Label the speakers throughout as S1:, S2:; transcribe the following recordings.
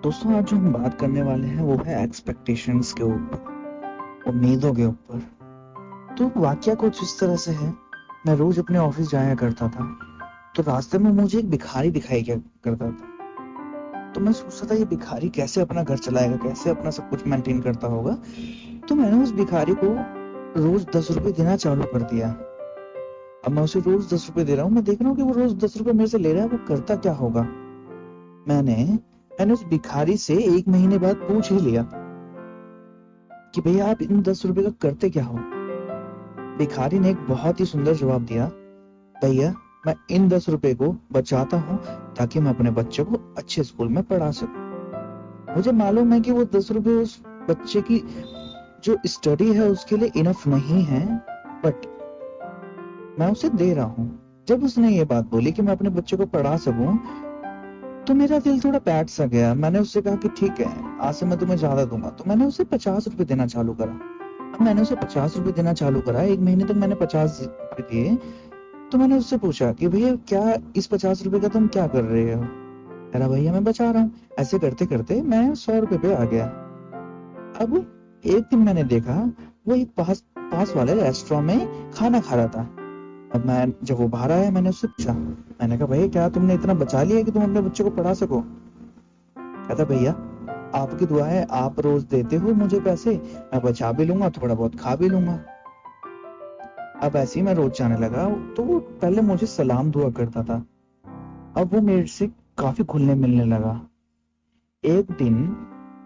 S1: दोस्तों, आज जो हम बात करने वाले हैं वो है एक्सपेक्टेशंस के ऊपर, उम्मीदों के ऊपर। तो वाकया कुछ इस तरह से है। मैं रोज अपने ऑफिस जाया करता था, तो रास्ते में मुझे एक भिखारी दिखाई क्या करता था। तो मैं सोचता था ये भिखारी कैसे अपना घर चलाएगा, कैसे अपना सब कुछ मेंटेन करता होगा। तो मैंने उस भिखारी को रोज 10 रुपए देना चालू कर दिया। अब मैं उसे रोज 10 रुपए दे रहा हूँ। मैं देख रहा हूँ कि वो रोज 10 रुपए मेरे से ले रहा है, वो करता क्या होगा। मैंने मैंने उस भिखारी से 1 महीने बाद पूछ ही लिया कि भैया आप इन 10 रुपए का करते क्या हो। भिखारी ने एक बहुत ही सुंदर जवाब दिया, भैया मैं इन 10 रुपए को बचाता हूँ ताकि मैं अपने बच्चे को अच्छे स्कूल में पढ़ा सकूं। मुझे मालूम है कि वो 10 रुपए उस बच्चे की जो स्टडी है उसके लिए इनफ नहीं है, बट मैं उसे दे रहा हूँ। जब उसने ये बात बोली कि मैं अपने बच्चे को पढ़ा सकूं, तो मेरा दिल थोड़ा बैठ सा गया। मैंने उससे कहा कि ठीक है, आज से मैं तुम्हें ज्यादा दूंगा। तो मैंने उसे 50 रुपए देना चालू करा। अब मैंने उसे 50 रुपए देना चालू करा, 1 महीने तक मैंने 50 रुपए दिए। तो मैंने उससे पूछा कि भैया क्या इस 50 रुपए का तुम क्या कर रहे हो। कह रहा भैया मैं बचा रहा हूँ। ऐसे करते करते मैं 100 रुपए पे आ गया। अब एक दिन मैंने देखा वो एक पास पास वाले रेस्टोरेंट में खाना खा रहा था। अब मैं जब वो बाहर आया, मैंने उससे पूछा, मैंने कहा भैया क्या तुमने इतना बचा लिया कि तुम अपने बच्चे को पढ़ा सको। कहता भैया आपकी दुआ है, आप रोज देते हो मुझे पैसे, मैं बचा भी लूंगा, थोड़ा बहुत खा भी लूंगा। अब ऐसे ही मैं रोज जाने लगा। तो वो पहले मुझे सलाम दुआ करता था, अब वो मेरे से काफी घुलने मिलने लगा। एक दिन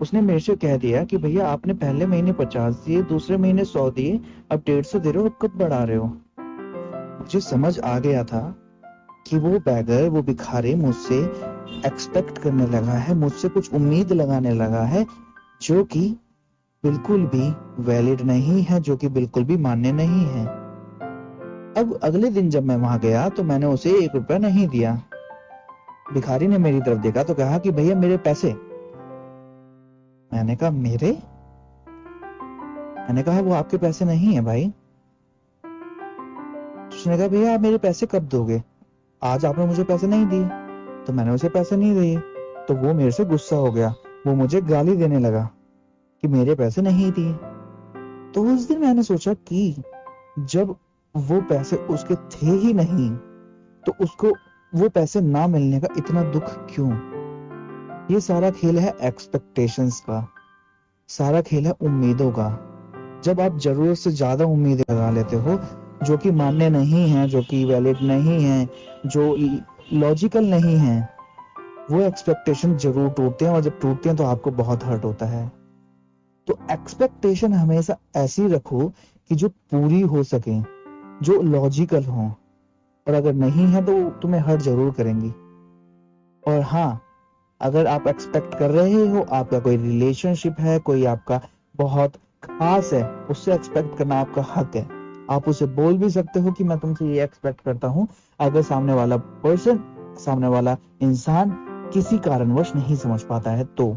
S1: उसने मेरे से कह दिया कि भैया आपने पहले महीने 50 दिए, दूसरे महीने 100 दिए, अब 150 दे रहे हो, अब कब बढ़ा रहे हो। मुझे समझ आ गया था कि वो बैगर, वो भिखारी मुझसे एक्सपेक्ट करने लगा है, मुझसे कुछ उम्मीद लगाने लगा है जो कि बिल्कुल भी वैलिड नहीं है, जो कि बिल्कुल भी मान्य नहीं है। अब अगले दिन जब मैं वहां गया तो मैंने उसे 1 रुपया नहीं दिया। भिखारी ने मेरी तरफ देखा तो कहा कि भैया मेरे पैसे। मैंने कहा मेरे? मैंने कहा वो आपके पैसे नहीं है भाई। उसने कहा भैया आप मेरे पैसे कब दोगे, आज आपने मुझे पैसे नहीं दिए। तो मैंने उसे पैसे नहीं दिए। तो वो मेरे से गुस्सा हो गया, वो मुझे गाली देने लगा कि मेरे पैसे नहीं दिए। तो उस दिन मैंने सोचा कि जब वो पैसे उसके थे ही नहीं, तो उसको वो पैसे ना मिलने का इतना दुख क्यों। ये सारा खेल है एक्सपेक्टेशंस का, सारा खेल है उम्मीदों का। जब आप जरूरत से ज्यादा उम्मीदें लगा लेते हो जो कि मान्य नहीं है, जो कि वैलिड नहीं है, जो लॉजिकल नहीं है, वो एक्सपेक्टेशन जरूर टूटते हैं, और जब टूटते हैं तो आपको बहुत हर्ट होता है। तो एक्सपेक्टेशन हमेशा ऐसी रखो कि जो पूरी हो सके, जो लॉजिकल हो, और अगर नहीं है तो तुम्हें हर्ट जरूर करेंगी। और हाँ, अगर आप एक्सपेक्ट कर रहे हो, आपका कोई रिलेशनशिप है, कोई आपका बहुत खास है, उससे एक्सपेक्ट करना आपका हक है। आप उसे बोल भी सकते हो कि मैं तुमसे ये एक्सपेक्ट करता हूं। अगर सामने वाला पर्सन, सामने वाला इंसान किसी कारणवश नहीं समझ पाता है तो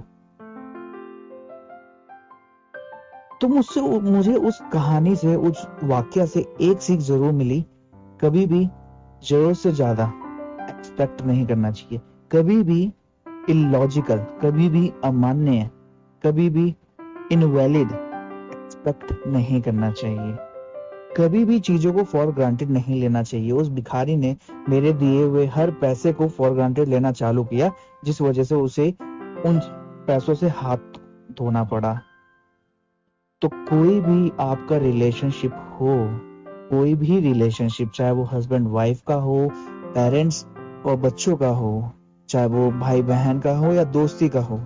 S1: मुझे उस कहानी से, उस वाक्य से एक सीख जरूर मिली। कभी भी जरूरत से ज्यादा एक्सपेक्ट नहीं करना चाहिए। कभी भी इलॉजिकल, कभी भी अमान्य, कभी भी इनवैलिड एक्सपेक्ट नहीं करना चाहिए। कभी भी चीजों को फॉर ग्रांटेड नहीं लेना चाहिए। उस भिखारी ने मेरे दिए हुए हर पैसे को फॉर ग्रांटेड लेना चालू किया, जिस वजह से उसे उन पैसों से हाथ धोना पड़ा। तो कोई भी आपका रिलेशनशिप हो, कोई भी रिलेशनशिप, चाहे वो हस्बैंड वाइफ का हो, पेरेंट्स और बच्चों का हो, चाहे वो भाई बहन का हो या दोस्ती का हो,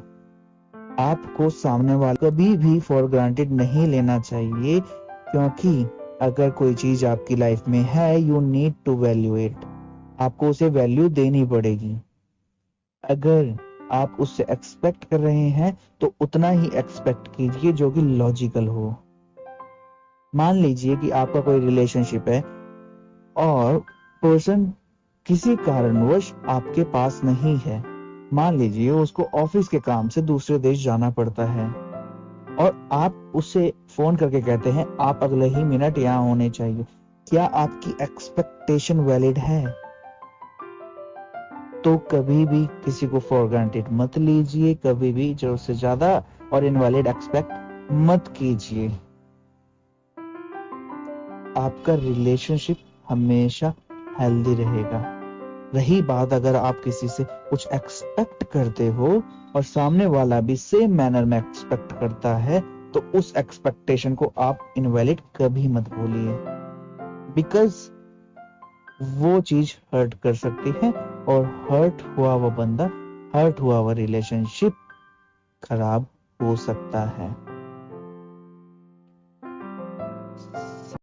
S1: आपको सामने वाला कभी भी फॉर ग्रांटेड नहीं लेना चाहिए। क्योंकि अगर कोई चीज आपकी लाइफ में है, you need to value it. आपको उसे वैल्यू देनी पड़ेगी। अगर आप उससे एक्सपेक्ट कर रहे हैं तो उतना ही एक्सपेक्ट कीजिए जो कि लॉजिकल हो। मान लीजिए कि आपका कोई रिलेशनशिप है और पर्सन किसी कारणवश आपके पास नहीं है। मान लीजिए उसको ऑफिस के काम से दूसरे देश जाना पड़ता है और आप उससे फोन करके कहते हैं आप अगले ही मिनट यहाँ होने चाहिए। क्या आपकी एक्सपेक्टेशन वैलिड है? तो कभी भी किसी को फॉर ग्रांटेड मत लीजिए, कभी भी जरूरत से ज्यादा और इनवैलिड एक्सपेक्ट मत कीजिए। आपका रिलेशनशिप हमेशा हेल्दी रहेगा। रही बात अगर आप किसी से कुछ एक्सपेक्ट करते हो और सामने वाला भी सेम मैनर में एक्सपेक्ट करता है, तो उस एक्सपेक्टेशन को आप इनवैलिड कभी मत बोलिए, बिकॉज वो चीज हर्ट कर सकती है और हर्ट हुआ वो बंदा, हर्ट हुआ वो रिलेशनशिप खराब हो सकता है।